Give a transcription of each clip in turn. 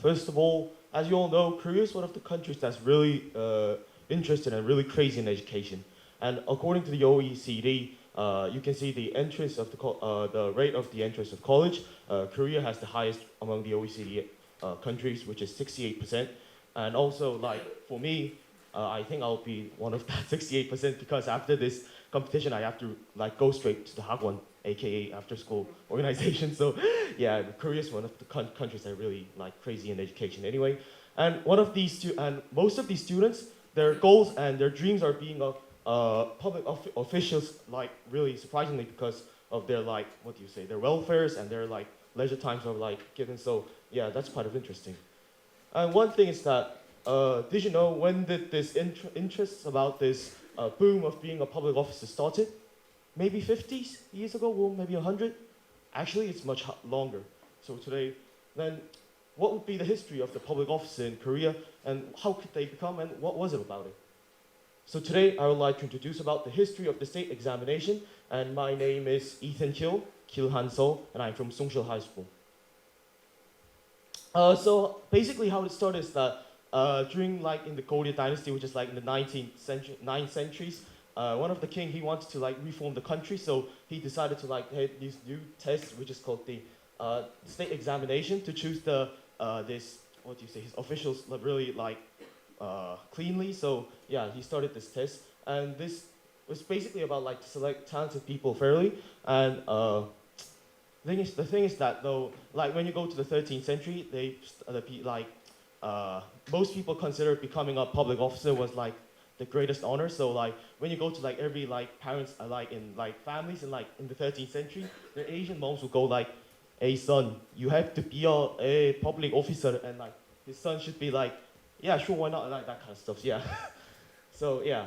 first of all, as you all know, Korea is one of the countries that's really interested and really crazy in education. And according to the OECD, you can see the entrance of the rate of the entrance of college. Korea has the highest among the OECD countries, which is 68%. And also, like for me, I think I'll be one of that 68% because after this competition, I have to like go straight to the Hagwon, aka after school organization. So yeah, Korea is one of the countries that are really like crazy in education anyway. And most of these students, their goals and their dreams are being public officials, like really surprisingly because of their like, what do you say, their welfares and their like leisure times are like given. So yeah, that's kind of interesting. And one thing is that, did you know when did this interest about this boom of being a public officer started? Maybe 50 years ago, or maybe 100? Actually, it's much longer. So today, then what would be the history of the public officer in Korea and how could they become and what was it about it? So today, I would like to introduce about the history of the state examination, and my name is Ethan Kil Han-seo, and I'm from Songsil High School. So basically how it started is that during like in the Goryeo dynasty, which is like in the 9th centuries, one of the king, he wanted to like reform the country, so he decided to like have these new tests, which is called the state examination, to choose the his officials really like cleanly. So yeah, he started this test, and this was basically about like to select talented people fairly. And the thing is that though, like when you go to the 13th century, most people consider becoming a public officer was like the greatest honor. So like when you go to like every like parents like in like families and like in the 13th century, their Asian moms will go like, "Hey son, you have to be a public officer," and like his son should be like, "Yeah, sure, why not?" Like that kind of stuff. Yeah. So yeah,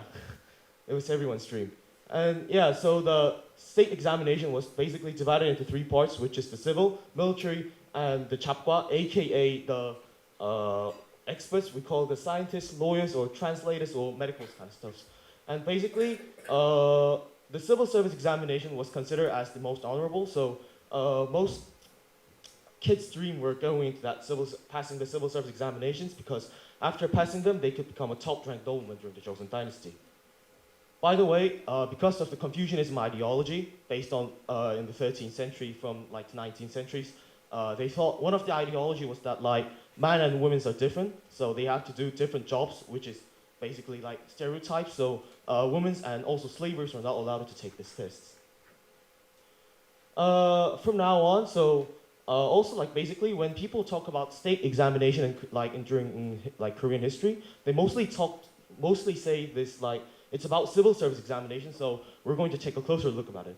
it was everyone's dream. And yeah, so the state examination was basically divided into 3 parts, which is the civil, military, and the chapgwa, aka the experts. We call the scientists, lawyers, or translators, or medical kind of stuff. And basically, the civil service examination was considered as the most honorable. So most kids' dream were going into that passing the civil service examinations because after passing them, they could become a top-ranked nobleman during the Joseon dynasty. By the way, because of the Confucianism ideology based on in the 13th century from like the 19th centuries, they thought one of the ideology was that like men and women are different, so they have to do different jobs, which is basically like stereotypes. So women and also slavers are not allowed to take this test. From now on, so also like basically when people talk about state examination and during Korean history, they mostly say this like it's about civil service examination. So we're going to take a closer look about it.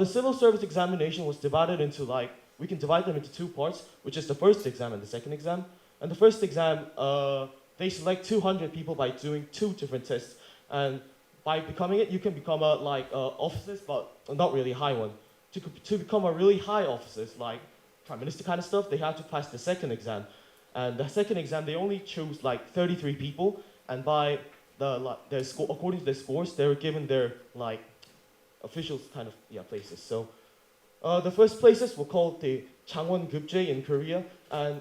The civil service examination was divided into like, we can divide them into 2 parts, which is the first exam and the second exam. And the first exam, they select 200 people by doing 2 different tests. And by becoming it, you can become officers, but not really high one. To become a really high officers, like prime minister kind of stuff, they have to pass the second exam. And the second exam, they only choose like 33 people, and by their score, according to their scores, they were given their like officials kind of places. So the first places were called the Changwon-gupje in Korea, and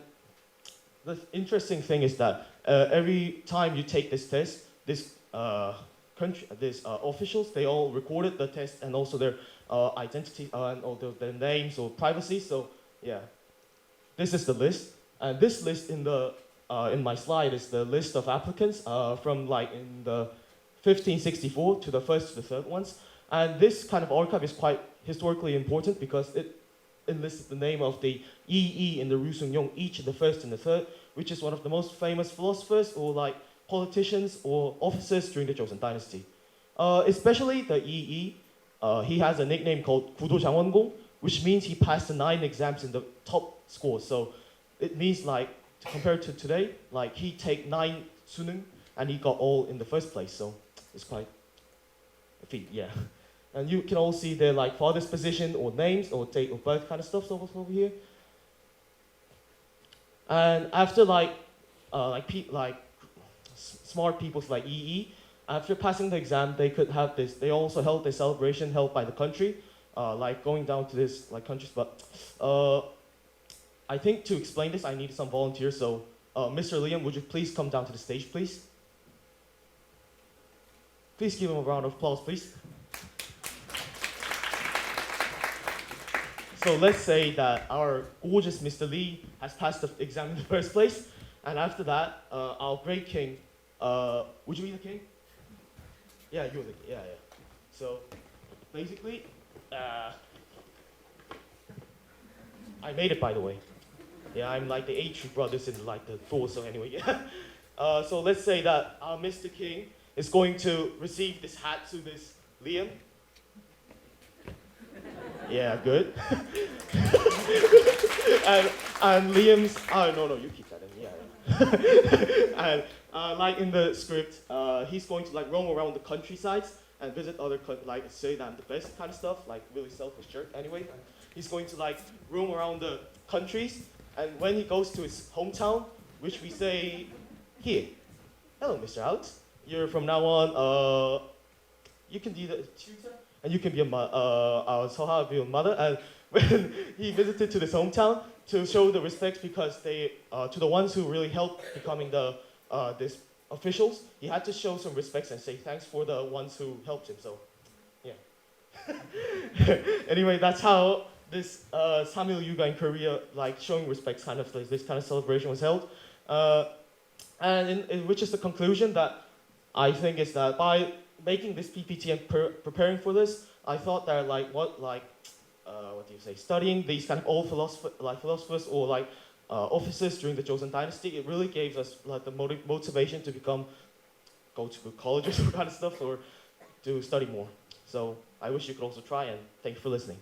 the interesting thing is that every time you take this test, this officials, they all recorded the test and also their identity and all their names or privacy. So yeah, this is the list, and this list in my slide is the list of applicants from like in the 1564 to the first to the third ones. And this kind of archive is quite historically important because it enlists the name of the Yi and the Ru Sung-yong, each in the first and the third, which is one of the most famous philosophers or like politicians or officers during the Joseon dynasty. Especially the Yi, he has a nickname called Gudo Jangwon-gong, which means he passed the 9 exams in the top score. So it means like, compared to today, like he take 9 suneung and he got all in the first place. So it's quite a feat, yeah. And you can all see their like father's position or names or date of birth kind of stuff over here. And after smart people like Yi, after passing the exam, they could have this. They also held a celebration held by the country, like going down to this like countries. But I think to explain this, I need some volunteers. So, Mr. Liam, would you please come down to the stage, please? Please give him a round of applause, please. So let's say that our gorgeous Mr. Lee has passed the exam in the first place, and after that, our great king, would you be the king? Yeah, you're the king. Yeah. So basically, I made it, by the way. Yeah, I'm like the H brothers in like the Thor. So anyway, yeah. So let's say that our Mr. King is going to receive this hat to this Liam. Yeah, good. and Liam's. Oh no, you keep that in. Yeah. And like in the script, he's going to like roam around the countrysides and visit other like say that I'm the best kind of stuff, like really selfish jerk. Anyway, he's going to like roam around the countries, and when he goes to his hometown, which we say here, hello, Mr. Alex. You're from now on. You can be the tutor. And you can be be a mother. And when he visited to this hometown to show the respect because they to the ones who really helped becoming the this officials, he had to show some respects and say thanks for the ones who helped him. So, yeah. Anyway, that's how this Samil Yuga in Korea, like showing respect, kind of this kind of celebration was held. And which is the conclusion that I think is that by making this PPT and preparing for this, I thought that what do you say? Studying these kind of old philosophers or like officers during the Joseon Dynasty, it really gave us like the motivation to go to good colleges or kind of stuff or to study more. So I wish you could also try, and thank you for listening.